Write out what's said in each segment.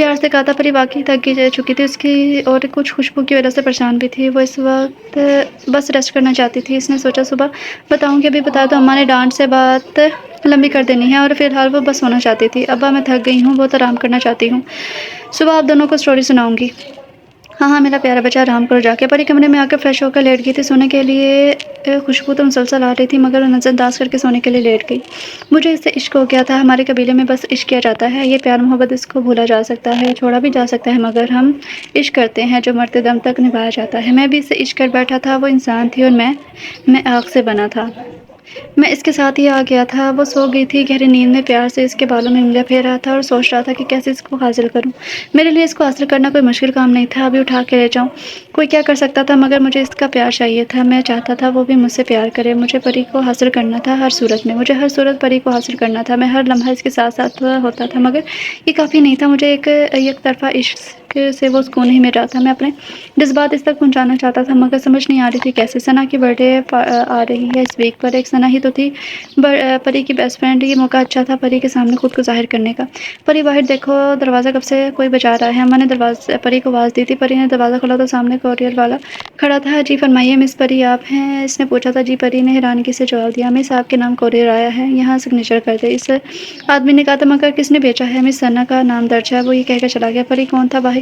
پیار سے کہا تھا پری واقعی تھک جا چکی تھی اس کی اور کچھ خوشبو کی وجہ سے پریشان بھی تھی. وہ اس وقت بس ریسٹ کرنا چاہتی تھی. اس نے سوچا صبح بتاؤں کہ ابھی بتا تو اماں نے ڈانٹ سے بات لمبی کر دینی ہے اور فی الحال وہ بس سونا چاہتی تھی. ابا میں تھک گئی ہوں, بہت آرام کرنا چاہتی ہوں, صبح آپ دونوں کو اسٹوری سناؤں گی. ہاں ہاں میرا پیارا بچہ آرام کرو جا کے. پری کمرے میں آ کر فریش ہو کر لیٹ گئی تھی. سونے کے لیے خوشبو تو مسلسل آ رہی تھی مگر وہ نظر انداز کر کے سونے کے لیے لیٹ گئی. مجھے اس سے عشق ہو گیا تھا. ہمارے قبیلے میں بس عشق کیا جاتا ہے. یہ پیار محبت اس کو بھولا جا سکتا ہے, چھوڑا بھی جا سکتا ہے, مگر ہم عشق کرتے ہیں جو مرتے دم تک نبھایا جاتا ہے. میں بھی اس سے عشق کر بیٹھا تھا. وہ انسان تھی اور میں آگ سے بنا تھا. میں اس کے ساتھ ہی آ گیا تھا. وہ سو گئی تھی گہری نیند میں. پیار سے اس کے بالوں میں انگلیاں پھیر رہا تھا اور سوچ رہا تھا کہ کیسے اس کو حاصل کروں. میرے لیے اس کو حاصل کرنا کوئی مشکل کام نہیں تھا. ابھی اٹھا کے لے جاؤں کوئی کیا کر سکتا تھا, مگر مجھے اس کا پیار چاہیے تھا. میں چاہتا تھا وہ بھی مجھ سے پیار کرے. مجھے پری کو حاصل کرنا تھا ہر صورت میں. مجھے ہر صورت پری کو حاصل کرنا تھا. میں ہر لمحہ اس کے ساتھ ساتھ ہوتا تھا مگر یہ کافی نہیں تھا. مجھے ایک یک طرفہ عشق سے وہ سکون نہیں مل رہا تھا. میں اپنے جذبات اس تک پہنچانا چاہتا تھا مگر سمجھ نہیں آ رہی تھی کیسے. ثنا کی برتھ ڈے آ رہی ہے اس ویک پر. ایک ثنا ہی تو تھی پری کی بیسٹ فرینڈ. یہ موقع اچھا تھا پری کے سامنے خود کو ظاہر کرنے کا. پری باہر دیکھو, دروازہ کب سے کوئی بجا رہا ہے. اماں نے پری کو آواز دی تھی. پری نے دروازہ کھولا تو سامنے کوریئر والا کھڑا تھا. جی فرمائیے مس پری آپ ہیں, اس نے پوچھا تھا. جی پری نے حیرانگی سے جواب دیا. مس آپ کے نام کوریئر آیا ہے, یہاں سگنیچر کر دے. اس آدمی نے کہا تھا مگر کس نے بھیجا ہے. مس ثنا کا نام درج ہے. وہ یہ کہہ کر چلا گیا. پری کون تھا باہر,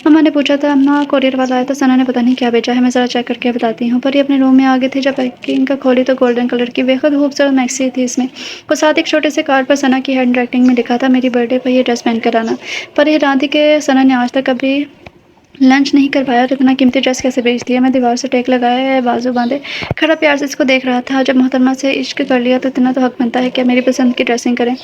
اماں نے پوچھا تھا. اماں کوریئر والا آیا تھا, ثنا نے پتہ نہیں کیا بھیجا ہے, میں ذرا چیک کر کے بتاتی ہوں. پری اپنے روم میں آگے تھی. جب پیکنگ کا کھولی تو گولڈن کلر کی بے حد خوبصورت میکسی تھی اس میں. اور ساتھ ایک چھوٹے سے کارڈ پر ثنا کی ہینڈ رائٹنگ میں لکھا تھا میری برتھ ڈے پر یہ ڈریس پہن کر آنا. پری حیران تھی کہ ثنا نے آج تک کبھی لنچ نہیں کر پایا اور اتنا قیمتی ڈریس کیسے بھیج دیا. میں دیوار سے ٹیک لگائے بازو باندھے کھڑا پیار سے اس کو دیکھ رہا تھا. جب محترمہ سے عشق کر لیا تو اتنا تو حق بنتا ہے کہ میری پسند کی ڈریسنگ کریں.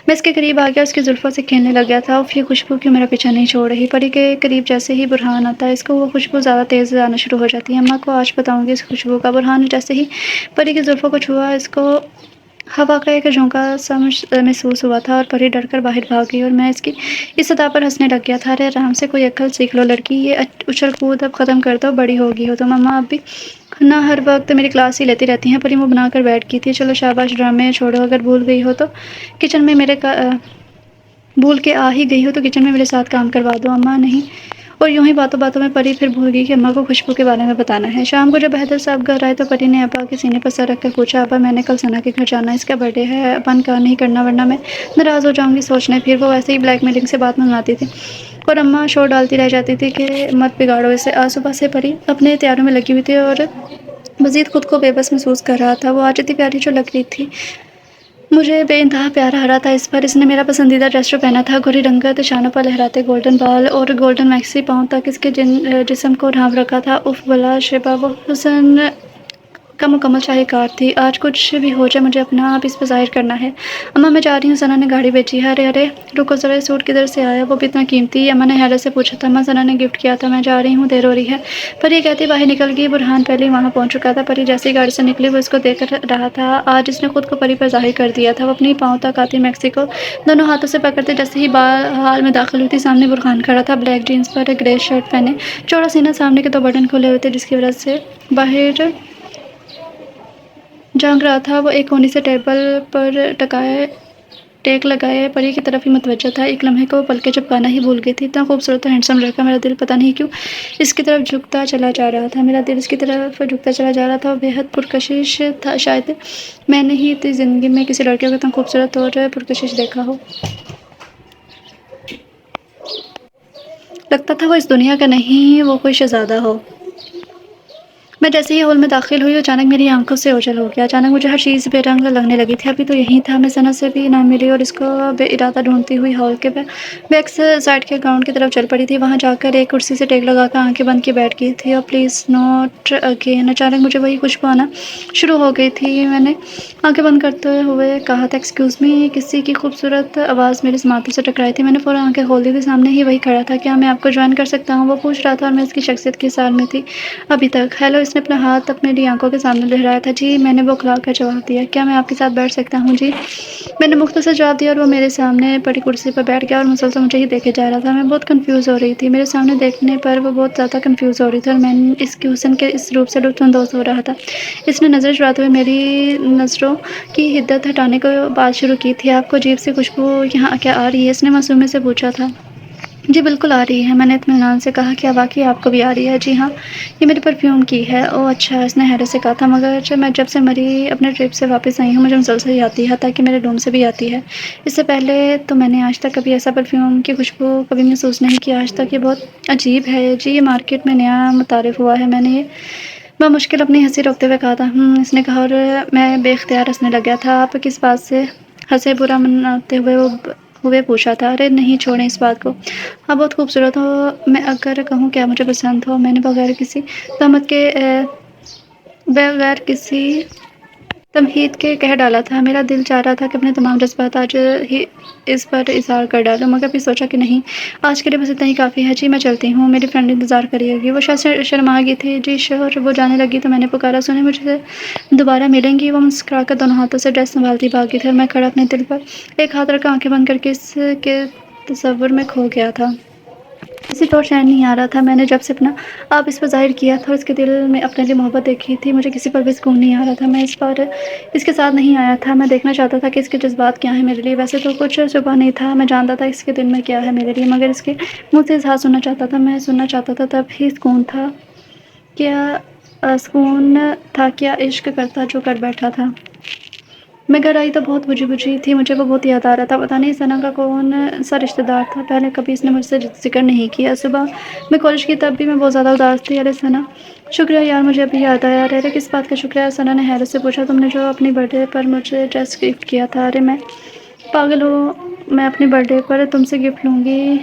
میں اس کے قریب آ گیا, اس کی زلفوں سے کھیلنے لگ گیا تھا. اف یہ خوشبو کیوں میرا پیچھا نہیں چھوڑ رہی. پری کے قریب جیسے ہی برہان آتا ہے اس کو وہ خوشبو زیادہ تیز آنا شروع ہو جاتی ہے. اماں کو آج بتاؤں گی اس خوشبو کا. برہان جیسے ہی پری کی زلفوں کو چھوا اس کو ہوا کا ایک جھونکا سا محسوس ہوا تھا اور پری ڈر کر باہر بھاگ گئی اور میں اس کی اس صدا پر ہنسنے لگ گیا تھا. ارے آرام سے کوئی عقل سیکھ لو لڑکی, یہ اچھل کود اب ختم کر دو, بڑی ہوگی ہو تم. اماں اب بھی نہ ہر وقت میری کلاس ہی لیتی رہتی ہیں. پری منہ بنا کر بیٹھ گئی تھی. چلو شاباش ڈرامے چھوڑو, اگر بھول گئی ہو تو کچن میں بھول کے آ ہی گئی ہو تو کچن میں میرے ساتھ کام کروا دو. اماں نہیں. اور یوں ہی باتوں باتوں میں پری پھر بھول گئی کہ اماں کو خوشبو کے بارے میں بتانا ہے. شام کو جب بہادر صاحب گھر آئے تو پری نے ابا کے سینے پر سر رکھ کر پوچھا, ابا میں نے کل ثنا کے گھر جانا ہے, اس کا برتھ ڈے ہے. ابا نے کہا نہیں کرنا ورنہ میں ناراض ہو جاؤں گی. سوچنے پھر وہ ویسے ہی بلیک میلنگ سے بات منواتی تھی اور اماں شور ڈالتی رہ جاتی تھی کہ مت بگاڑو اسے. آج صبح سے پری اپنے تیاروں میں لگی ہوئی تھی اور مزید خود کو بے بس محسوس کر رہا تھا. وہ آج اتنی پیاری جو لگ رہی تھی مجھے بے انتہا پیار آ رہا تھا اس پر. اس نے میرا پسندیدہ ڈریس جو پہنا تھا, گھوری رنگت, شانوں پر لہراتے گولڈن بال اور گولڈن میکسی, پاؤں تک اس کے جسم کو ڈھانپ رکھا تھا. اف بلا شبہ, وہ حسن کا مکمل شاہکار تھی. آج کچھ بھی ہو جائے مجھے اپنا آپ اس پہ ظاہر کرنا ہے. اماں میں جا رہی ہوں, ثنا نے گاڑی بھیجی ہے. ارے رکو ذرا, یہ سوٹ کدھر سے آیا, وہ بھی اتنا قیمتی. اماں نے حیرت سے پوچھا تھا. اماں ثنا نے گفٹ کیا تھا. میں جا رہی ہوں, دیر ہو رہی ہے. پری کہتی باہر نکل گئی. برہان پہلے ہی وہاں پہنچ چکا تھا. پری جیسے ہی گاڑی سے نکلی وہ اس کو دیکھ رہا تھا. آج اس نے خود کو پری پر ظاہر کر دیا تھا. وہ اپنی پاؤں تک آتی میکسی کو دونوں ہاتھوں سے پکڑتے جیسے ہی ہال میں داخل ہوئی تھی. سامنے برہان کھڑا تھا, بلیک جینس پر گرے شرٹ پہنے, چوڑا سینہ, سامنے کے 2 بٹن کھلے ہوئے تھے جس کی وجہ سے باہر جھانک رہا تھا. وہ ایک کونی سے ٹیبل پر ٹیک لگائے پری کی طرف ہی متوجہ تھا. ایک لمحے کو وہ پلکیں جھپکانا ہی بھول گئی تھی. اتنا خوبصورت اور ہینڈسم لڑکا, میرا دل پتہ نہیں کیوں اس کی طرف جھکتا چلا جا رہا تھا. میرا دل اس کی طرف جھکتا چلا جا رہا تھا. وہ بے حد پرکشش تھا. شاید میں نے ہی اپنی زندگی میں کسی لڑکے کو اتنا خوبصورت اور پرکشش دیکھا ہو. لگتا تھا وہ اس دنیا کا نہیں, وہ کوئی شہزادہ ہو. میں جیسے ہی ہال میں داخل ہوئی اچانک میری آنکھوں سے اوجھل ہو گیا. اچانک مجھے ہر چیز بے رنگ لگنے لگی تھی. ابھی تو یہی تھا, میں ثنا سے بھی نہ ملی اور اس کو بے ارادہ ڈھونڈتی ہوئی ہال کے بیک سائڈ کے گراؤنڈ کی طرف چل پڑی تھی. وہاں جا کر ایک کرسی سے ٹیک لگا کر آنکھیں بند کی بیٹھ گئی تھی. اور پلیز ناٹ اگین. اچانک مجھے وہی خوشبو آنا شروع ہو گئی تھی. میں نے آنکھیں بند کرتے ہوئے کہا تھا ایکسکیوز می. کسی کی خوبصورت آواز میرے سماعتوں سے ٹکرائی تھی. میں نے فوراً آنکھیں کھول دی تھی. سامنے ہی وہی کھڑا تھا. کیا میں آپ کو جوائن کر سکتا ہوں, وہ پوچھ رہا تھا اور میں اس کی شخصیت کی سال میں تھی ابھی تک. ہیلو. اس نے اپنا ہاتھ میری آنکھوں کے سامنے لہرایا تھا. جی. میں نے بوکھلا کر جواب دیا. کیا میں آپ کے ساتھ بیٹھ سکتا ہوں. جی. میں نے مختصر جواب دیا اور وہ میرے سامنے پڑی کرسی پر بیٹھ گیا اور مسلسل مجھے ہی دیکھے جا رہا تھا. میں بہت کنفیوز ہو رہی تھی. میرے سامنے دیکھنے پر وہ بہت زیادہ کنفیوز ہو رہی تھی اور میں اس کے حسن کے اس روپ سے لطف اندوز ہو رہا تھا. اس نے نظر چراتے ہوئے میری نظروں کی حدت ہٹانے کو بات شروع کی تھی. آپ کو عجیب سی خوشبو یہاں کیا آ رہی ہے, اس نے معصومیت سے پوچھا تھا. جی بالکل آ رہی ہے، میں نے اطمینان سے کہا کیا واقعی آپ کو بھی آ رہی ہے؟ جی ہاں، یہ میری پرفیوم کی ہے۔ اوہ اچھا، اس نے حیرت سے کہا تھا، مگر جب سے مری اپنے ٹرپ سے واپس آئی ہوں مجھے مسلسل آتی ہے، حتیٰ کہ میرے روم سے بھی آتی ہے۔ اس سے پہلے تو میں نے آج تک کبھی ایسا پرفیوم کی خوشبو کبھی محسوس نہیں کی آج تک، یہ بہت عجیب ہے۔ جی یہ مارکیٹ میں نیا متعارف ہوا ہے، میں نے یہ بمشکل اپنی ہنسی روکتے ہوئے کہا تھا۔ اس نے کہا اور میں بے اختیار ہنسنے لگ گیا تھا۔ آپ کس بات سے ہنسے؟ برا مناتے ہوئے پوچھا تھا۔ ارے نہیں، چھوڑیں اس بات کو۔ ہاں بہت خوبصورت ہو، میں اگر کہوں کیا مجھے پسند ہو، میں نے بغیر کسی تہمت کے بغیر کسی تمہید کے کہہ ڈالا تھا۔ میرا دل چاہ رہا تھا کہ اپنے تمام جذبات آج ہی اس پر اظہار کر ڈالوں، مگر پھر سوچا کہ نہیں، آج کے لیے بس اتنا ہی کافی ہے۔ جی میں چلتی ہوں، میری فرینڈ انتظار کر رہی ہوگی۔ وہ شاید شرما گئی تھی۔ جی شور وہ جانے لگی تو میں نے پکارا، سنیں مجھ سے دوبارہ ملیں گی؟ وہ مسکرا کر دونوں ہاتھوں سے ڈریس سنبھالتی بھاگی تھی اور میں کھڑا اپنے دل پر ایک ہاتھ رکھ آنکھیں بند کر کے اس کے تصور میں کھو گیا تھا۔ کسی طور چین نہیں آ رہا تھا۔ میں نے جب سے اپنا آپ اس پر ظاہر کیا تھا اور اس کے دل میں اپنے لیے محبت دیکھی تھی، مجھے کسی پر بھی سکون نہیں آ رہا تھا۔ میں اس بار اس کے ساتھ نہیں آیا تھا۔ میں دیکھنا چاہتا تھا کہ اس کے جذبات کیا ہیں میرے لیے۔ ویسے تو کچھ شبہ نہیں تھا، میں جانتا تھا اس کے دل میں کیا ہے میرے لیے، مگر اس کے منہ سے اظہار سننا چاہتا تھا۔ میں سننا چاہتا تھا، تب ہی سکون تھا کیا عشق کرتا جو کر بیٹھا تھا۔ میں گھر آئی تو بہت بجھی بجھی تھی، مجھے وہ بہت یاد آ رہا تھا۔ پتہ نہیں ثنا کا کون سا رشتہ دار تھا، پہلے کبھی اس نے مجھ سے ذکر نہیں کیا۔ صبح میں کالج کی تب بھی میں بہت زیادہ اداس تھی۔ ارے ثنا، شکریہ یار، مجھے ابھی یاد آیا۔ ارے کس بات کا شکریہ؟ ثنا نے حیرت سے پوچھا۔ تم نے جو اپنی برتھ ڈے پر مجھے ڈریس گفٹ کیا تھا۔ ارے میں پاگل ہوں، میں اپنی برتھ ڈے پر تم سے گفٹ لوں گی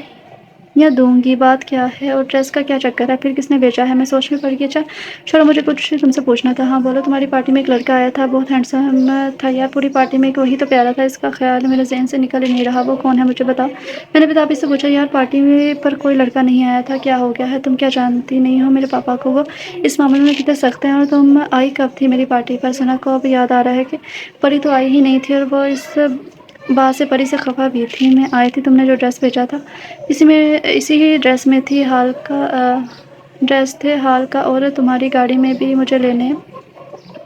یا دوں گی؟ بات کیا ہے؟ اور ڈریس کا کیا چکر ہے؟ پھر کس نے بھیجا ہے؟ میں سوچ میں پڑ گئی۔ اچھا چھوڑو، مجھے کچھ تم سے پوچھنا تھا۔ ہاں بولو۔ تمہاری پارٹی میں ایک لڑکا آیا تھا، بہت ہینڈسم تھا یار، پوری پارٹی میں ایک وہی تو پیارا تھا۔ اس کا خیال میرے ذہن سے نکل ہی نہیں رہا، وہ کون ہے مجھے بتاؤ۔ میں نے بتابی سے پوچھا۔ یار پارٹی پر کوئی لڑکا نہیں آیا تھا، کیا ہو گیا ہے؟ تم کیا جانتی نہیں ہو میرے پاپا کو؟ وہ اس معاملے میں کتنے سخت ہیں۔ اور تم آئی کب تھی میری پارٹی پر؟ ثنا کو اب یاد آ رہا ہے کہ پری تو آئی ہی نہیں تھی، اور وہ اس بات سے پری سے خفا بھی تھی۔ میں آئی تھی، تم نے جو ڈریس بھیجا تھا اسی ہی ڈریس میں تھی، حال کا، اور تمہاری گاڑی میں بھی مجھے لینے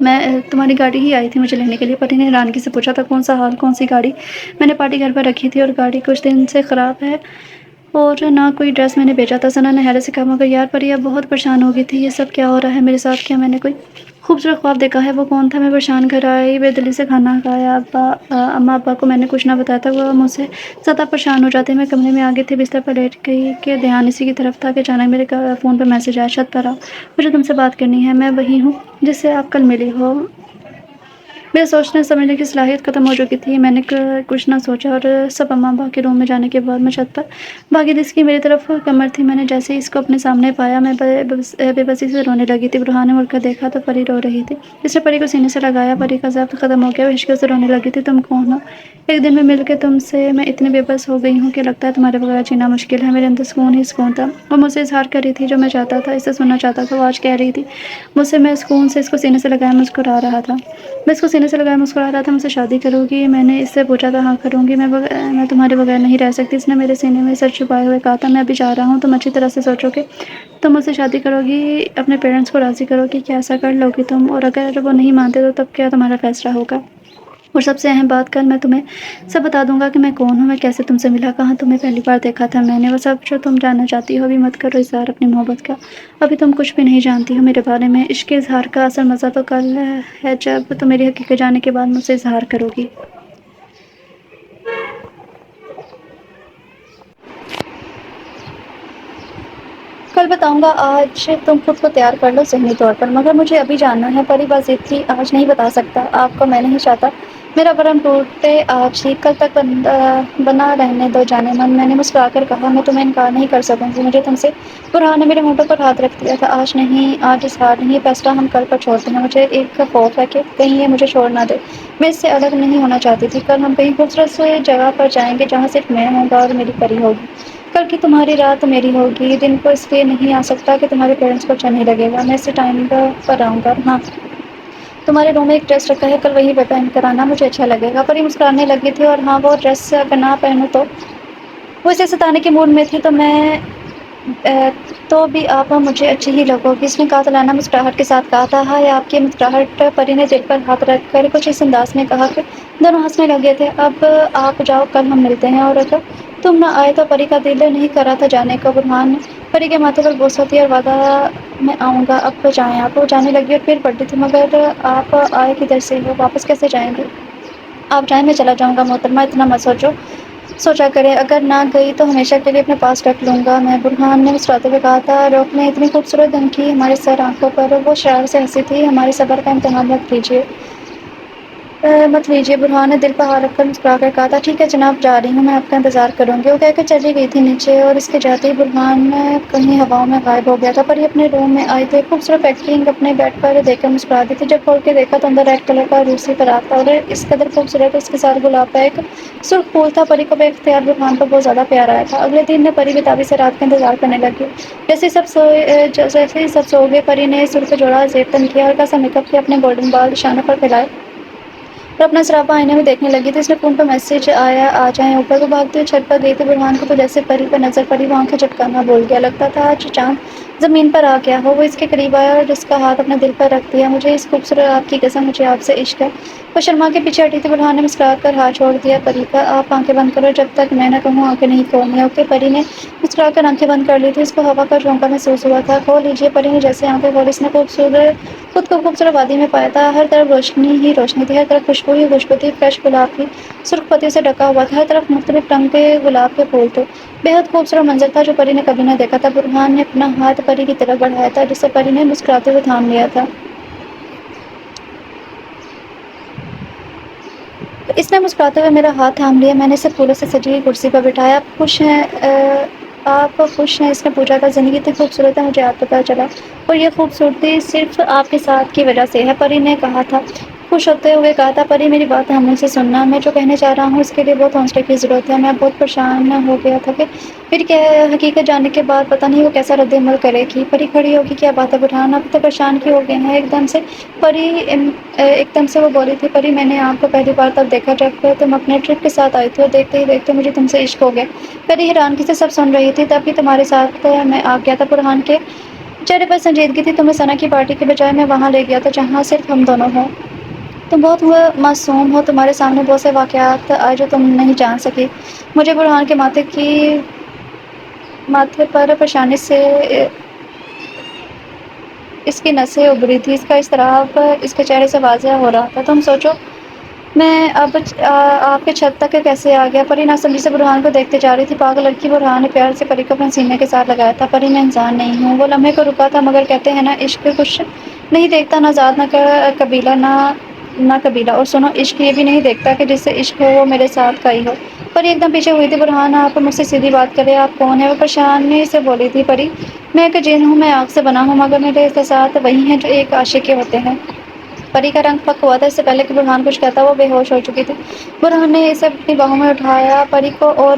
میں تمہاری گاڑی ہی آئی تھی مجھے لینے کے لیے۔ پری نے حیرانگی سے پوچھا تھا، کون سا حال، کون سی گاڑی؟ میں نے پارٹی گھر پر رکھی تھی اور گاڑی کچھ دن سے خراب ہے، اور نہ کوئی ڈریس میں نے بھیجا تھا۔ ثنا نے حیرت سے کہا، مگر یار پری اب بہت پریشان ہو گئی تھی، یہ سب کیا ہو رہا ہے میرے ساتھ؟ کیا میں نے کوئی خوبصورت خواب دیکھا ہے؟ وہ کون تھا؟ میں پریشان گھر آئی، بے دلی سے کھانا کھایا۔ اماں ابا کو میں نے کچھ نہ بتایا تھا، وہ مجھ سے زیادہ پریشان ہو جاتے۔ میں کمرے میں آگے تھی، بستر پر لیٹ گئی کہ دھیان اسی کی طرف تھا کہ اچانک میرے فون پر میسج آیا، چھت پر آؤ، مجھے تم سے بات کرنی ہے۔ میں وہی ہوں جس سے آپ کل ملی ہو۔ میرے سوچنے سمجھنے کی صلاحیت ختم ہو چکی تھی، میں نے کچھ نہ سوچا اور سب اماں ابا کے روم میں جانے کے بعد میں چھت پر بھاگی۔ جس کی میری طرف کمر تھی، میں نے جیسے ہی اس کو اپنے سامنے پایا میں بے بسی سے رونے لگی تھی۔ برہان نے مڑ کر دیکھا تو پری رو رہی تھی۔ اس نے پری کو سینے سے لگایا، پری کا ضبط ختم ہو گیا، وہ ہچکیوں سے رونے لگی تھی۔ تم کون ہو؟ ایک دن میں مل کے تم سے میں اتنی بے بس ہو گئی ہوں کہ لگتا ہے تمہارے بغیر جینا مشکل ہے۔ میرے اندر سکون ہی سکون تھا، وہ مجھ سے اظہار کر رہی تھی جو میں چاہتا تھا، اسے سننا چاہتا تھا، وہ آج کہہ رہی تھی مجھ سے۔ میں سکون سے اس کو سینے سے لگائے مسکرا رہا تھا، مجھ سے شادی کرو گی؟ میں نے اس سے پوچھا تھا۔ ہاں کروں گی، میں تمہارے بغیر نہیں رہ سکتی۔ اس نے میرے سینے میں سر چھپائے ہوئے کہا تھا۔ میں ابھی جا رہا ہوں، تم اچھی طرح سے سوچو کہ تم مجھ سے شادی کرو گی، اپنے پیرنٹس کو راضی کرو گی، کیا ایسا کر لو گی تم؟ اور اگر وہ نہیں مانتے تو تب کیا تمہارا فیصلہ ہوگا؟ اور سب سے اہم بات، کل میں تمہیں سب بتا دوں گا کہ میں کون ہوں، میں کیسے تم سے ملا، کہاں تمہیں پہلی بار دیکھا تھا میں نے، وہ سب جو تم جاننا چاہتی ہو۔ ابھی مت کرو اظہار اپنی محبت کا، ابھی تم کچھ بھی نہیں جانتی ہو میرے بارے میں۔ عشق کے اظہار کا اصل مزہ تو کل ہے، جب تم میری حقیقت جاننے کے بعد مجھ سے اظہار کرو گی۔ کل بتاؤں گا، آج تم خود کو تیار کر لو ذہنی طور پر، مگر مجھے ابھی جاننا ہے۔ پری بس ضد تھی، آج نہیں بتا سکتا آپ کو، میں نہیں چاہتا میرا برم ٹوٹے آج ہی، کل تک بنا رہنے دو جانے من۔ میں نے مسکرا کر کہا، میں تمہیں انکار نہیں کر سکوں گی، مجھے تم سے برہان نے میرے ہونٹوں پر ہاتھ رکھ دیا تھا۔ آج نہیں، آج اظہار نہیں، فیصلہ ہم کل پر چھوڑتے ہیں۔ مجھے ایک خوف ہے کہ کہیں یہ مجھے چھوڑ نہ دے، میں اس سے الگ نہیں ہونا چاہتی تھی۔ کل ہم کہیں خوبصورت سی جگہ پر جائیں گے جہاں صرف میں ہوں گا اور میری پری ہوگی، کل کی تمہاری رات میری ہوگی۔ دن کو اس لیے نہیں آ سکتا کہ تمہارے پیرنٹس کو اچھا نہیں لگے گا، میں اسی ٹائم پر آؤں گا۔ ہاں تمہارے روم میں ایک ڈریس رکھا ہے، کل وہی پہن کر آنا، مجھے اچھا لگے گا۔ پری مسکرانے لگی تھی، اور ہاں وہ ڈریس اگر نہ پہنوں تو؟ وہ اسے ستانے کے موڈ میں تھی، تو بھی آپ مجھے اچھی ہی لگو گی، اس نے قاتلانہ لانا مسکراہٹ کے ساتھ کہا تھا۔ ہائے آپ کی مسکراہٹ، پری نے دل پر ہاتھ رکھ کر کچھ اس انداز میں کہا کہ دونوں ہنسنے لگے تھے۔ اب آپ جاؤ، کل ہم ملتے ہیں، اور اگر تم نہ آئے تو پری کا دل نہیں کرا تھا جانے کا۔ برہان پری کے ماتھے پر بوسہ دیا اور وعدہ میں آؤں گا، اب تو جائیں آپ۔ وہ جانے لگی اور پھر پڑتی تھی، مگر آپ آئے کدھر سے ہو، واپس کیسے جائیں گے؟ آپ جائیں میں چلا جاؤں گا محترمہ، اتنا مت سوچو، سوچا کرے، اگر نہ گئی تو ہمیشہ کے لیے اپنے پاس رکھ لوں گا میں۔ برہان نے مسکراتے ہوئے کہا تھا۔ روک نے اتنی خوبصورت دم کی ہمارے سر آنکھوں پر، وہ شرارت سے ہنسی تھی۔ ہمارے صبر کا امتحان مت لیجیے، برہان نے دل پر ہاتھ رکھ کر مسکرا کر کہا تھا۔ ٹھیک ہے جناب، جا رہی ہوں، میں آپ کا انتظار کروں گی۔ وہ کہہ کر چلی گئی تھی نیچے، اور اس کے جاتے ہی برہان کہیں ہواؤں میں غائب ہو گیا تھا۔ پری اپنے روم میں آئی تو ایک خوبصورت پیکنگ اپنے بیڈ پر دیکھ کر مسکرا دی تھی۔ جب کھول کے دیکھا تو اندر ریڈ کلر کا روسی فراق تھا، اور اس قدر خوبصورت، اس کے ساتھ گلاب کا ایک سرخ پھول تھا۔ پری کو بے اختیار برہان پر بہت زیادہ پیار آیا تھا۔ اگلے دن پری بےتابی سے رات کا انتظار کرنے لگی۔ جیسے ہی سب سو گئے، پری نے سرخ جوڑا زیب تن کیا، ہلکا سا میک اپ کیا، اپنے گولڈن بال شانوں پر پھیلائے اور اپنا سراپا آئینے میں دیکھنے لگی تھی۔ اس نے فون پر میسج آیا آ جائیں اوپر۔ وہ بھاگتے ہوئے چھت پر گئی تھی۔ برہان کو تو جیسے پری پر نظر پڑی وہ آنکھیں چٹکانا بھول گیا، لگتا تھا آج چاند زمین پر آ گیا ہو۔ وہ اس کے قریب آیا اور اس کا ہاتھ اپنے دل پر رکھ دیا۔ مجھے اس خوبصورت رات کی قسم، مجھے آپ سے عشق ہے۔ وہ شرما کے پیچھے ہٹی تھی۔ برہان نے مسکرا کر ہاتھ چھوڑ دیا پری کا۔ آپ آنکھیں بند کرو، جب تک میں نہ کہوں آنکھیں نہیں کھولنی، اوکے؟ پری نے مسکرا کر آنکھیں بند کر لی تھی۔ اس کو ہوا کا جھونکا محسوس ہوا تھا۔ کھول لیجیے، پری نے جیسے آنکھیں کھولی، اس نے خود کو خوبصورت وادی میں پایا تھا۔ ہر طرف روشنی ہی روشنی تھی، ہر طرف خوشبو ہی خوشبو تھی۔ فریش گلاب کی سرخ پتیوں سے ڈھکا ہوا تھا، ہر طرف مختلف رنگ کے گلاب کے پھول تھے۔ بے حد خوبصورت منظر تھا جو پری نے کبھی نہ دیکھا تھا۔ برہان نے اپنا ہاتھ پری کی طرف بڑھایا تھا، جسے پری نے مسکراتے ہوئے تھام لیا تھا۔ اس نے مسکراتے ہوئے میرا ہاتھ تھام لیا۔ میں نے اسے پھولوں سے سجی ہوئی کرسی پر بٹھایا۔ آپ خوش ہیں؟ آپ خوش ہیں؟ اس نے پوچھا تھا۔ زندگی اتنی خوبصورت ہے، مجھے آج پتہ چلا، اور یہ خوبصورتی صرف آپ کے ساتھ کی وجہ سے ہے، پری نے کہا تھا، خوش ہوتے ہوئے کہا تھا۔ پری میری بات خاموشی سے سننا، میں جو کہنے جا رہا ہوں اس کے لیے بہت حوصلے کی ضرورت ہے۔ میں بہت پریشان ہو گیا تھا کہ میری حقیقت جاننے کے بعد پتہ نہیں وہ کیسا رد عمل کرے گی۔ پری کھڑی ہوگی، کیا بات ہے برہان، آپ اتنے پریشان کیوں ہو گئے ہیں ایک دم سے وہ بولی تھی۔ پری میں نے آپ کو پہلی بار تب دیکھا جب تم اپنے ٹرپ کے ساتھ آئی تھی، اور دیکھتے ہی دیکھتے مجھے تم سے عشق ہو گیا۔ پری حیرانگی سے سب سن رہی تھی۔ تب بھی تمہارے ساتھ میں آ گیا تھا۔ برہان کے چہرے پر سنجیدگی تھی۔ تمہیں ثنا کی پارٹی کے بجائے میں وہاں لے گیا تھا جہاں صرف ہم دونوں ہوں۔ تم بہت معصوم ہو، تمہارے سامنے بہت سے واقعات آئے جو تم نہیں جان سکی۔ مجھے برہان کے ماتھے پر پریشانی سے اس کی نسیں ابھری تھی، اس کا اضطراب اس کے چہرے سے واضح ہو رہا تھا۔ تم سوچو میں اب آپ کے چھت تک کیسے آ گیا؟ پری ناسمجھی سے برہان کو دیکھتے جا رہی تھی۔ پاگل لڑکی، برہان نے پیار سے پری کو اپنے سینے کے ساتھ لگایا تھا۔ پری میں انسان نہیں ہوں۔ وہ لمحے کو رکا تھا، مگر کہتے ہیں نا عشق کچھ نہیں دیکھتا، نہ ذات، نہ قبیلہ، اور سنو، عشق یہ بھی نہیں دیکھتا کہ جس سے عشق ہو وہ میرے ساتھ کا ہی ہو۔ پری ایک دم پیچھے ہوئی تھی۔ برہان آپ مجھ سے سیدھی بات کریں، آپ کون ہیں؟ وہ پریشانی سے بولی تھی۔ پری میں ایک جن ہوں، میں آگ سے بنا ہوں، مگر میرے احساسات وہی ہیں جو ایک عاشق کے ہوتے ہیں۔ پری کا رنگ پھک ہوا تھا۔ اس سے پہلے کہ برہان کچھ کہتا وہ بے ہوش ہو چکی تھی۔ برہان نے اسے اپنی باہوں میں اٹھایا پری کو، اور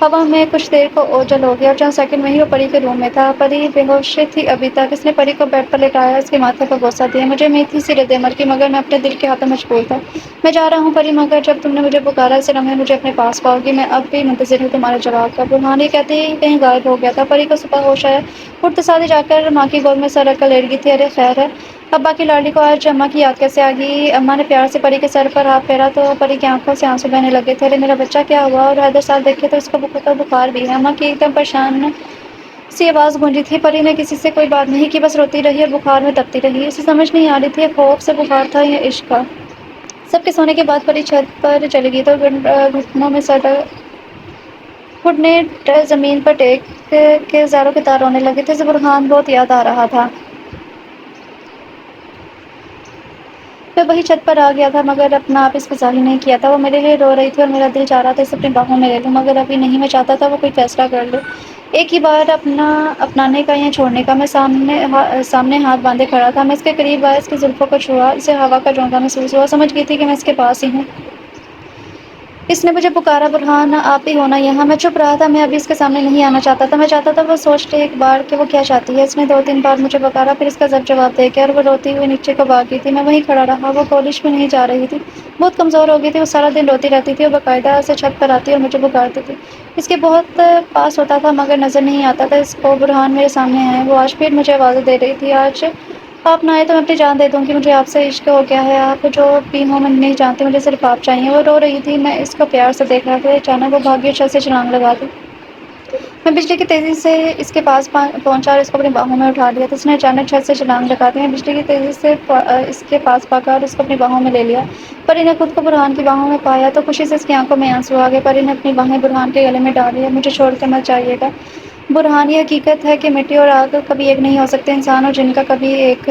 ہوا میں کچھ دیر کو اوجل ہو گیا، اور چند سیکنڈ میں ہی وہ پری کے روم میں تھا۔ پری بے ہوش تھی ابھی تک۔ اس نے پری کو بیڈ پر لٹایا، اس کے ماتھے پر بوسہ دیا۔ مجھے امید تھی رد عمل کی، مگر میں اپنے دل کے ہاتھوں مجبور تھا۔ میں جا رہا ہوں پری، مگر جب تم نے مجھے پکارا اس لمحے مجھے اپنے پاس پاؤ گی۔ میں اب بھی منتظر ہوں تمہارے جواب کا۔ برہان یہ کہتے ہی کہیں غائب ہو گیا تھا۔ پری کو صبح ہوش آیا، اٹھتے ساتھ ہی جا کر ماں کی گود میں سر رکھ کر لیٹ گئی تھی۔ ارے خیر ہے، ابا کی لاڈلی کو آج اماں کی یاد کیسے آ گئی؟ اماں نے پیار سے پری کے سر پر ہاتھ پھیرا تو پری کی آنکھوں سے آنسو بہنے لگے تھے۔ ارے میرا بچہ کیا ہوا؟ اور حیدر صاحب دیکھے تو اس کو بخار بھی ہے۔ اماں کی ایک دم پریشان سی آواز گونجی تھی۔ پری نے کسی سے کوئی بات نہیں کی، بس روتی رہی اور بخار میں تپتی رہی۔ اسے سمجھ نہیں آ رہی تھی یہ خوف سے بخار تھا یا عشق کا۔ سب کے سونے کے بعد پری چھت پر چلی گئی تو گھٹنوں میں گھٹنے زمین پر ٹیک کے زاروں کے تار رونے لگے تھے۔ اسے برہان بہت یاد آ رہا تھا۔ میں وہی چھت پر آ گیا تھا، مگر اپنا آپ اس کو ظاہر نہیں کیا تھا۔ وہ میرے لیے رو رہی تھی اور میرا دل چاہ رہا تھا اسے اپنی باہوں میں لے لوں، مگر ابھی نہیں۔ میں چاہتا تھا وہ کوئی فیصلہ کر لے، ایک ہی بار اپنانے کا یا چھوڑنے کا۔ میں سامنے ہاتھ باندھے کھڑا تھا۔ میں اس کے قریب آیا، اس کی زلفوں کو چھوا، اسے ہوا کا جھونکا محسوس ہوا۔ سمجھ گئی تھی کہ میں اس کے پاس ہی ہوں۔ اس نے مجھے پکارا، برہان آپ ہی ہونا یہاں؟ میں چپ رہا تھا، میں ابھی اس کے سامنے نہیں آنا چاہتا تھا۔ میں چاہتا تھا وہ سوچ لے ایک بار کہ وہ کیا چاہتی ہے۔ اس نے 2-3 بار مجھے پکارا، پھر اس کا ضبط جواب دے گیا، اور وہ روتی ہوئی نیچے کو بھاگ گئی تھی۔ میں وہیں کھڑا رہا۔ وہ کالج میں نہیں جا رہی تھی، بہت کمزور ہو گئی تھی۔ وہ سارا دن روتی رہتی تھی اور باقاعدہ سے چھت پر آتی اور مجھے پکارتی تھی۔ اس کے بہت پاس ہوتا تھا، مگر نظر نہیں آتا تھا اس کو۔ برہان میرے سامنے آئے، وہ آج پھر مجھے آوازیں دے رہی تھی۔ آج آپ نہ آئے تو میں اپنی جان دے دوں گی، مجھے آپ سے عشق ہو گیا ہے، آپ جو بھی ہوں میں نہیں جانتی، مجھے صرف آپ چاہیے۔ وہ رو رہی تھی، میں اس کو پیار سے دیکھ رہا تھا، اچانک وہ بھاگی اور چھت سے چھلانگ لگا دی۔ میں بجلی کی تیزی سے اس کے پاس پہنچا اور اس کو اپنی باہوں میں اٹھا لیا تو اس نے اچانک چھت سے چھلانگ لگا دی۔ میں بجلی کی تیزی سے اس کے پاس بھاگا اور اس کو اپنی باہوں میں لے لیا۔ پری نے خود کو برہان کی باہوں میں پایا تو خوشی سے اس کی آنکھوں میں آنسو آ گئے۔ پری نے اپنی باہیں برہان کے گلے میں ڈالی۔ مجھے چھوڑ کر مت جائیے گا برہان، یہ حقیقت ہے کہ مٹی اور آگ کبھی ایک نہیں ہو سکتے، انسان اور جن کبھی ایک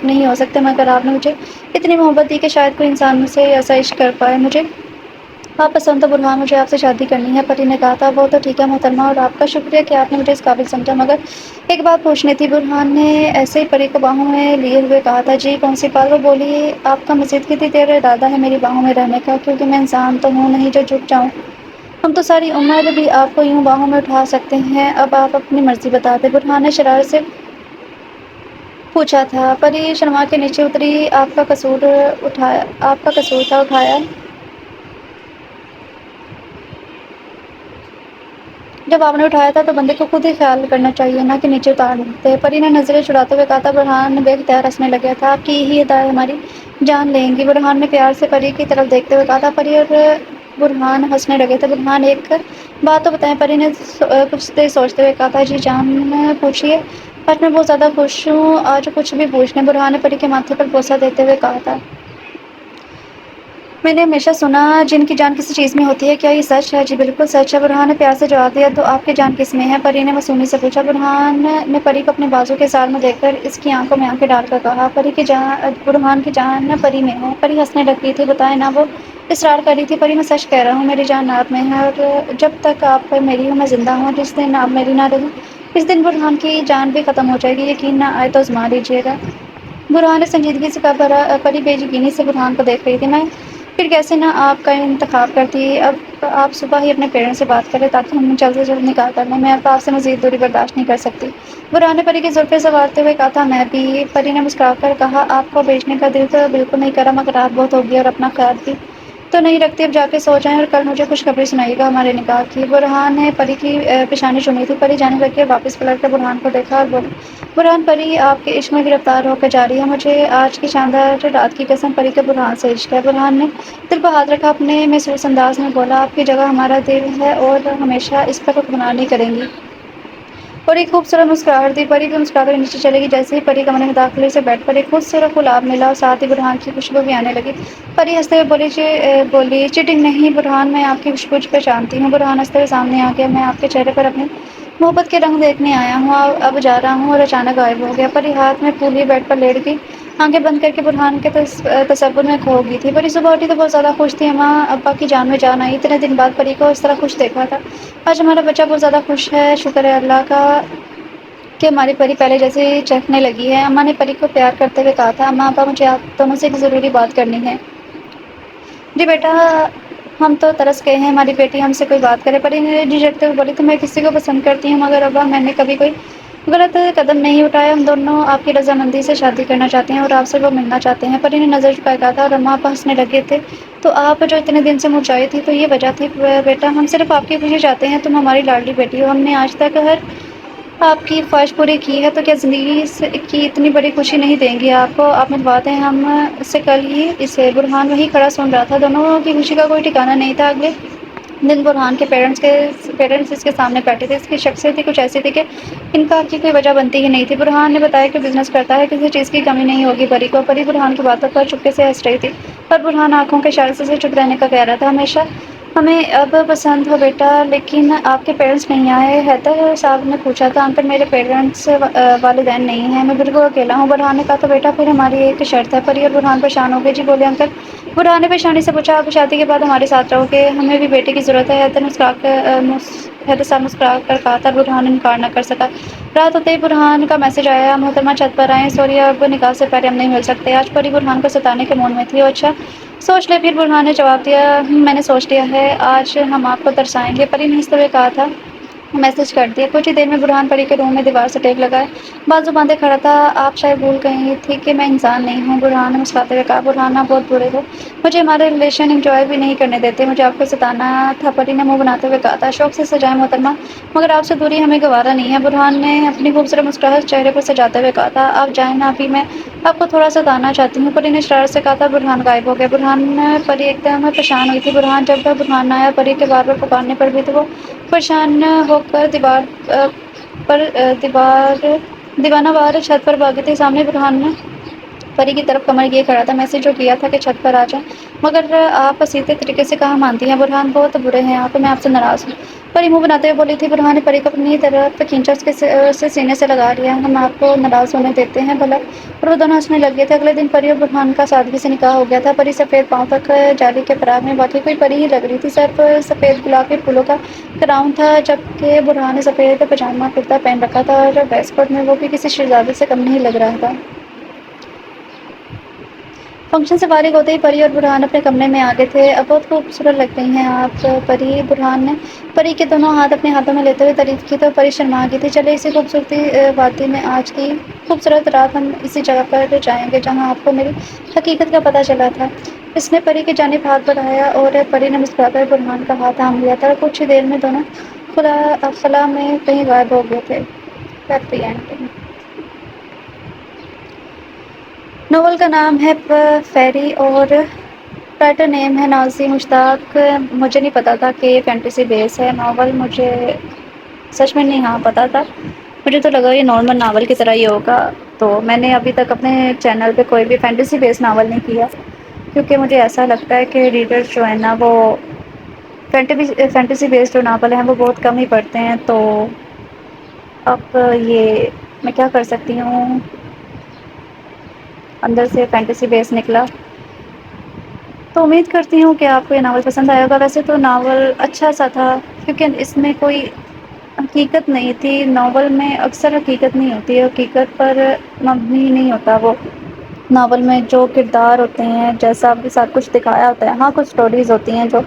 نہیں ہو سکتے، مگر آپ نے مجھے اتنی محبت دی کہ شاید کوئی انسان مجھ سے ایسا عشق کر پائے۔ مجھے آپ پسند تو برہان، مجھے آپ سے شادی کرنی ہے۔ پری نے کہا تھا۔ وہ تو ٹھیک ہے محترمہ، اور آپ کا شکریہ کہ آپ نے مجھے اس قابل سمجھا، مگر ایک بات پوچھنی تھی۔ برہان نے ایسے ہی پری کو باہوں میں لیے ہوئے کہا تھا۔ جی کون سی بات؟ وہ بولی۔ آپ کا مزید کتنی دیر ارادہ ہے میری باہوں میں رہنے کا؟ کیونکہ میں انسان تو ہوں نہیں جو جھک جاؤں، ہم تو ساری عمر بھی آپ کو یوں باہوں میں اٹھا سکتے ہیں، اب آپ اپنی مرضی بتا دیں۔ برہان نے شرارت سے پوچھا تھا۔ پری شرما کے نیچے اتری۔ آپ کا قصور تھا اٹھایا۔ جب آپ نے اٹھایا تھا تو بندے کو خود ہی خیال کرنا چاہیے، نہ کہ نیچے اتارتے۔ پری نے نظریں چڑھاتے ہوئے کہا تھا۔ برہان بے اختیار ہنسنے لگا تھا۔ آپ کی یہی ادائیں ہماری جان لیں گی، برہان نے پیار سے پری کی طرف دیکھتے ہوئے کہا تھا۔ پری اور برہان ہنسنے لگے تھے۔ برہان ایک بات تو بتائیں، پری نے کچھ دیر سوچتے ہوئے کہا تھا۔ جی جان پوچھیے۔ آج میں بہت زیادہ خوش ہوں، آج کچھ بھی پوچھ لیں، برہان نے پری کے ماتھے پر بوسہ دیتے ہوئے کہا تھا۔ میں نے ہمیشہ سنا جن کی جان کسی چیز میں ہوتی ہے، کیا یہ سچ ہے؟ جی بالکل سچ ہے، برہان نے پیار سے جواب دیا۔ تو آپ کی جان کس میں ہے؟ پری نے معصومی سے پوچھا۔ برہان نے پری کو اپنے بازو کے اظہار میں دیکھ کر اس کی آنکھوں میں آنکھیں ڈال کر کہا۔ برہان کی جان پری میں ہے۔ پری ہنسنے لگی تھی۔ بتائیں نا، وہ اصرار کر رہی تھی۔ پری میں سچ کہہ رہا ہوں، میری جان آپ میں ہے، اور جب تک آپ میری ہوں میں زندہ ہوں، جس دن آپ میری نہ رہی اس دن برہان کی جان بھی ختم ہو جائے گی، یقین نہ آئے تو آزما لیجیے گا۔ برہان نے سنجیدگی سے کہا۔ پری بے یقینی سے برہان کو دیکھ رہی تھی۔ میں پھر کیسے نہ آپ کا انتخاب کرتی، اب آپ صبح ہی اپنے پیرنٹس سے بات کریں تاکہ ہم جلد سے جلد نکاح کر لیں، میں اب آپ سے مزید دوری برداشت نہیں کر سکتی۔ برہان نے پری کی زلفیں سنوارتے ہوئے کہا تھا۔ میں بھی۔ پری نے مسکرا کر کہا۔ آپ کو بھیجنے کا دل تو بالکل نہیں کرا، مگر رات بہت ہوگی اور اپنا خیال بھی تو نہیں رکھتی، اب جا کے سو جائیں اور کل مجھے خوشخبری سنائیے گا ہمارے نکاح کی۔ برہان نے پری کی پیشانی چومی تھی۔ پری جانے لگی اور واپس پلٹ کر برہان کو دیکھا اور بولی۔ برہان، پری آپ کے عشق میں گرفتار ہو کر جا رہی ہے، مجھے آج کی شاندار رات کی قسم، پری کے برہان سے عشق ہے۔ برہان نے دل پر ہاتھ رکھا، اپنے محسوس انداز میں بولا۔ آپ کی جگہ ہمارا دل ہے اور ہمیشہ اس پر حکمرانی کریں گی۔ اور ایک خوبصورت مسکراہٹ دی۔ پری بھی مسکرا کر نیچے چلے گی۔ جیسے ہی پری کمرے میں داخل ہوئی، اسے بیڈ پر ایک خوبصورت گلاب ملا اور ساتھ ہی برہان کی خوشبو بھی آنے لگی۔ پری ہنستے ہوئے بولی۔ چیٹنگ نہیں برہان، میں آپ کی خوشبو پہچانتی ہوں۔ برہان ہنستے ہوئے سامنے آ گیا۔ میں آپ کے چہرے پر اپنی محبت کے رنگ دیکھنے آیا ہوں، اب جا رہا ہوں، اور اچانک غائب ہو گیا۔ پری ہاتھ میں پھول لیے بیڈ پر لیٹ گئی، آنکھیں بند کر کے برہان کے تصور میں کھو گئی تھی۔ پری صبح اٹھی تو بہت زیادہ خوش تھی۔ اماں ابا کی جان میں جان آئی، اتنے دن بعد پری کو اس طرح خوش دیکھا تھا۔ آج ہمارا بچہ بہت زیادہ خوش ہے، شکر ہے اللہ کا کہ ہماری پری پہلے جیسے چہکنے لگی ہے۔ اماں نے پری کو پیار کرتے ہوئے کہا تھا۔ اماں ابا، مجھے آپ دونوں سے ایک ضروری بات کرنی ہے۔ جی بیٹا، ہم تو ترس گئے ہیں ہماری بیٹی ہم سے کوئی بات کرے۔ پری نے جھجکتے ہوئے بولی۔ تو میں کسی کو پسند کرتی ہوں، مگر ابا میں نے کبھی کوئی غلط قدم نہیں اٹھایا، ہم دونوں آپ کی رضامندی سے شادی کرنا چاہتے ہیں اور آپ سے وہ ملنا چاہتے ہیں۔ پری نے نظر جھکائے کہا تھا، اور اماں ابا ہنسنے لگے تھے۔ تو آپ جو اتنے دن سے مرجھائی تھی تو یہ وجہ تھی بیٹا، ہم صرف آپ کی خوشی چاہتے ہیں، تم ہماری لاڈلی بیٹی ہو، ہم نے آج تک ہر آپ کی خواہش پوری کی ہے، تو کیا زندگی کی اتنی بڑی خوشی نہیں دیں گی آپ کو؟ آپ متوا دیں ہم سے کل ہی اسے۔ برہان وہیں کھڑا سن رہا تھا، دونوں کی خوشی کا کوئی ٹھکانا نہیں تھا۔ اگلے دن برہان کے پیرنٹس اس کے سامنے بیٹھے تھے۔ اس کی شخصیت ہی کچھ ایسی تھی کہ انکار کی کوئی وجہ بنتی ہی نہیں تھی۔ برہان نے بتایا کہ بزنس کرتا ہے، کسی چیز کی کمی نہیں ہوگی پری کو۔ پری برہان کی باتوں پر چپکے سے ہنس رہی تھی، پر برہان آنکھوں کے اشارے سے چپ رہنے کا کہہ رہا تھا۔ ہمیشہ ہمیں اب پسند ہو بیٹا، لیکن آپ کے پیرنٹس نہیں آئے؟ حیدر صاحب نے پوچھا تھا۔ انکل، میرے پیرنٹس والدین نہیں ہیں، میں بالکل اکیلا ہوں، برہان نے کہا۔ تو بیٹا پھر ہماری ایک شرط ہے۔ پری اور برہان پریشان ہو گئے۔ جی بولے انکل۔ برہان نے پریشانی سے پوچھا۔ آپ شادی کے بعد ہمارے ساتھ رہو گے؟ ہمیں بھی بیٹے کی ضرورت ہے، حیدر صاحب مسکرا کر کہا تھا۔ برہان انکار نہ کر سکا۔ رات ہوتے ہی برہان کا میسج آیا۔ محترمہ چھت پر آئیں، سوری اب نکاح سے پہلے ہم نہیں مل سکتے۔ آج پری برہان کو ستانے کے موڈ میں تھی۔ اچھا سوچ لے پھر، برہان نے جواب دیا۔ میں نے سوچ لیا ہے، آج ہم آپ کو ترسائیں گے، پری نے ہنستے ہوئے کہا تھا۔ میسج کر دیا۔ کچھ ہی دیر میں برہان پری کے روم میں دیوار سے ٹیک لگائے بازو باندھے کھڑا تھا۔ آپ شاید بھول گئی تھی کہ میں انسان نہیں ہوں، برہان نے مسکراتے ہوئے کہا۔ برہان آپ بہت برے ہو، مجھے ہمارے ریلیشن انجوائے بھی نہیں کرنے دیتے، مجھے آپ کو ستانا تھا، پری نے منہ بناتے ہوئے کہا تھا۔ شوق سے سجائے محترمہ، مگر آپ سے دوری ہمیں گوارا نہیں ہے، برہان نے اپنی خوبصورت مسکراہٹ چہرے پر سجاتے ہوئے کہا تھا۔ آپ جائیں نا، ابھی میں آپ کو تھوڑا سا ستانا چاہتی ہوں، پری نے شرارت سے کہا تھا۔ برہان غائب ہو گیا۔ برہان پری ایک دم پریشان ہوئی تھی۔ برہان جب برہان نہ آیا، پری کے بار بار پکارنے پر بھی تو وہ پریشان ہو کر دیوانہ وار چھت پر بھاگی تھی۔ سامنے برہان نے پری کی طرف کمر کیے کھڑا تھا۔ میں سے جو کیا تھا کہ چھت پر آ جائیں، مگر آپ سیدھے طریقے سے کہاں مانتی ہیں؟ برہان بہت برے ہیں آپ، میں آپ سے ناراض ہوں، پری منہ بناتے ہوئے بولی تھی۔ برہان نے پری کو اپنی طرف کھینچا، اسے سینے سے لگا لیا۔ ہم آپ کو ناراض ہونے دیتے ہیں بھلا؟ اور وہ دونوں ہنسنے لگ گئے تھے۔ اگلے دن پری اور برہان کا سادگی سے نکاح ہو گیا تھا۔ پری سفید پاؤں تک جالی کے فراق میں واقعی کوئی پری ہی لگ رہی تھی۔ سر پر سفید گلاب کے پھولوں کا کراؤن تھا، جبکہ برہان نے سفید پاجامہ کرتا پہن رکھا تھا اور ویسٹ کوٹ میں وہ بھی کسی شہزادے سے کم نہیں لگ رہا تھا۔ فنکشن سے فارغ ہوتے ہی پری اور برہان اپنے کمرے میں آ گئے تھے۔ اب بہت خوبصورت لگ رہی ہیں آپ پری، برہان نے پری کے دونوں ہاتھ اپنے ہاتھوں میں لیتے ہوئے تعریف کی تو پری شرما گئی تھی۔ چلے اسی خوبصورتی وادی میں آج کی خوبصورت رات ہم اسی جگہ پر جائیں گے جہاں آپ کو میری حقیقت کا پتہ چلا تھا۔ اس نے پری کی جانب ہاتھ بڑھایا اور پری نے مسکرا کر برہان کا ہاتھ تھام لیا تھا۔ کچھ ہی دیر میں دونوں خلا میں کہیں غائب ہو گئے تھے۔ Happy ending. ناول کا نام ہے فیری اور رائٹر نیم ہے نازی مشتاق۔ مجھے نہیں پتا تھا کہ یہ فینٹیسی بیس ہے ناول، مجھے سچ میں نہیں پتا تھا، مجھے تو لگا یہ نارمل ناول کی طرح ہی ہوگا۔ تو میں نے ابھی تک اپنے چینل پہ کوئی بھی فینٹیسی بیس ناول نہیں کیا، کیونکہ مجھے ایسا لگتا ہے کہ ریڈرز جو ہے نا وہ فینٹیسی بیس جو ناول ہیں وہ بہت کم ہی پڑھتے ہیں۔ تو اب یہ میں کیا کر سکتی ہوں، اندر سے فینٹیسی بیس نکلا، تو امید کرتی ہوں کہ آپ کو یہ ناول پسند آئے گا۔ ویسے تو ناول اچھا سا تھا، کیونکہ اس میں کوئی حقیقت نہیں تھی۔ ناول میں اکثر حقیقت نہیں ہوتی ہے، حقیقت پر مبنی نہیں ہوتا وہ۔ ناول میں جو کردار ہوتے ہیں، جیسا آپ کے ساتھ کچھ دکھایا ہوتا ہے، ہاں کچھ سٹوریز ہوتی ہیں جو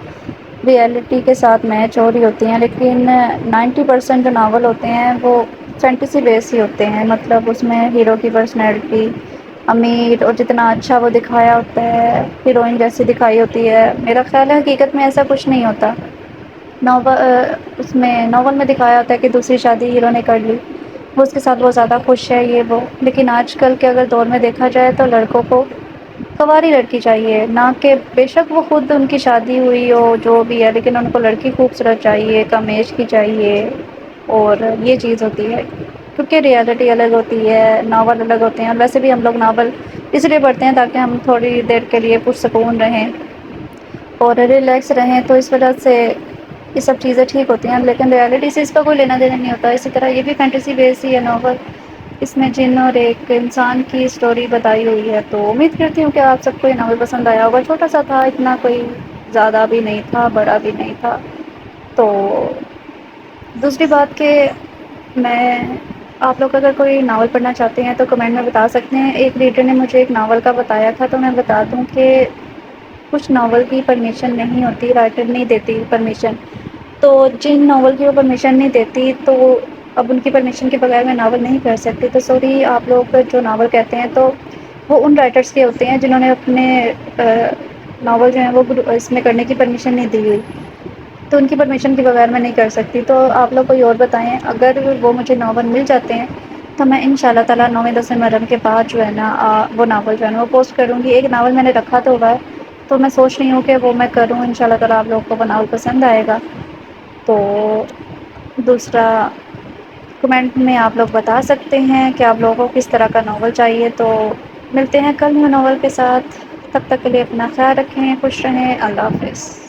ریئلٹی کے ساتھ میچ ہو رہی ہوتی ہیں، لیکن 90% جو ناول ہوتے ہیں وہ فینٹیسی بیس ہی ہوتے ہیں۔ مطلب اس میں ہیرو کی پرسنالٹی امیر اور جتنا اچھا وہ دکھایا ہوتا ہے، ہیروئن جیسی دکھائی ہوتی ہے، میرا خیال ہے حقیقت میں ایسا کچھ نہیں ہوتا۔ ناول میں دکھایا ہوتا ہے کہ دوسری شادی ہیرو نے کر لی، وہ اس کے ساتھ بہت زیادہ خوش ہے یہ وہ، لیکن آج کل کے اگر دور میں دیکھا جائے تو لڑکوں کو کنواری لڑکی چاہیے، نہ کہ بے شک وہ خود ان کی شادی ہوئی ہو جو بھی ہے، لیکن ان کو لڑکی خوبصورت چاہیے، کم ایج کی چاہیے، اور یہ چیز ہوتی ہے کیونکہ ریئلٹی الگ ہوتی ہے، ناول الگ ہوتے ہیں۔ اور ویسے بھی ہم لوگ ناول اس لیے پڑھتے ہیں تاکہ ہم تھوڑی دیر کے لیے پرسکون رہیں اور ریلیکس رہیں، تو اس وجہ سے یہ سب چیزیں ٹھیک ہوتی ہیں، لیکن ریئلٹی سے اس کا کوئی لینا دینا نہیں ہوتا۔ اسی طرح یہ بھی فینٹیسی بیس ہی ہے ناول، اس میں جن اور ایک انسان کی اسٹوری بتائی ہوئی ہے۔ تو امید کرتی ہوں کہ آپ سب کو یہ ناول پسند آیا ہوگا۔ چھوٹا سا تھا، اتنا کوئی زیادہ بھی نہیں تھا، بڑا بھی نہیں تھا۔ تو دوسری بات کہ میں آپ لوگ اگر کوئی ناول پڑھنا چاہتے ہیں تو کمنٹ میں بتا سکتے ہیں۔ ایک ریڈر نے مجھے ایک ناول کا بتایا تھا، تو میں بتا دوں کہ کچھ ناول کی پرمیشن نہیں ہوتی، رائٹر نہیں دیتی پرمیشن، تو جن ناول کی وہ پرمیشن نہیں دیتی تو اب ان کی پرمیشن کے بغیر میں ناول نہیں کر سکتی۔ تو سوری آپ لوگ جو ناول کہتے ہیں تو وہ ان رائٹرس کے ہوتے ہیں جنہوں نے اپنے ناول جو ہیں وہ اس میں کرنے کی پرمیشن نہیں دی ہوئی، تو ان کی پرمیشن کے بغیر میں نہیں کر سکتی۔ تو آپ لوگ کوئی اور بتائیں، اگر وہ مجھے ناول مل جاتے ہیں تو میں ان شاء اللہ تعالیٰ 9-10 محرم کے بعد جو ہے نا وہ ناول جو ہے نا وہ پوسٹ کروں گی۔ ایک ناول میں نے رکھا تو ہوا ہے، تو میں سوچ رہی ہوں کہ وہ میں کروں، ان شاء اللہ تعالیٰ آپ لوگوں کو وہ ناول پسند آئے گا۔ تو دوسرا کمنٹ میں آپ لوگ بتا سکتے ہیں کہ آپ لوگوں کو کس طرح کا ناول چاہیے۔ تو ملتے ہیں کل نیو ناول کے ساتھ، تب تک کے لیے اپنا خیال رکھیں، خوش رہیں، اللہ حافظ۔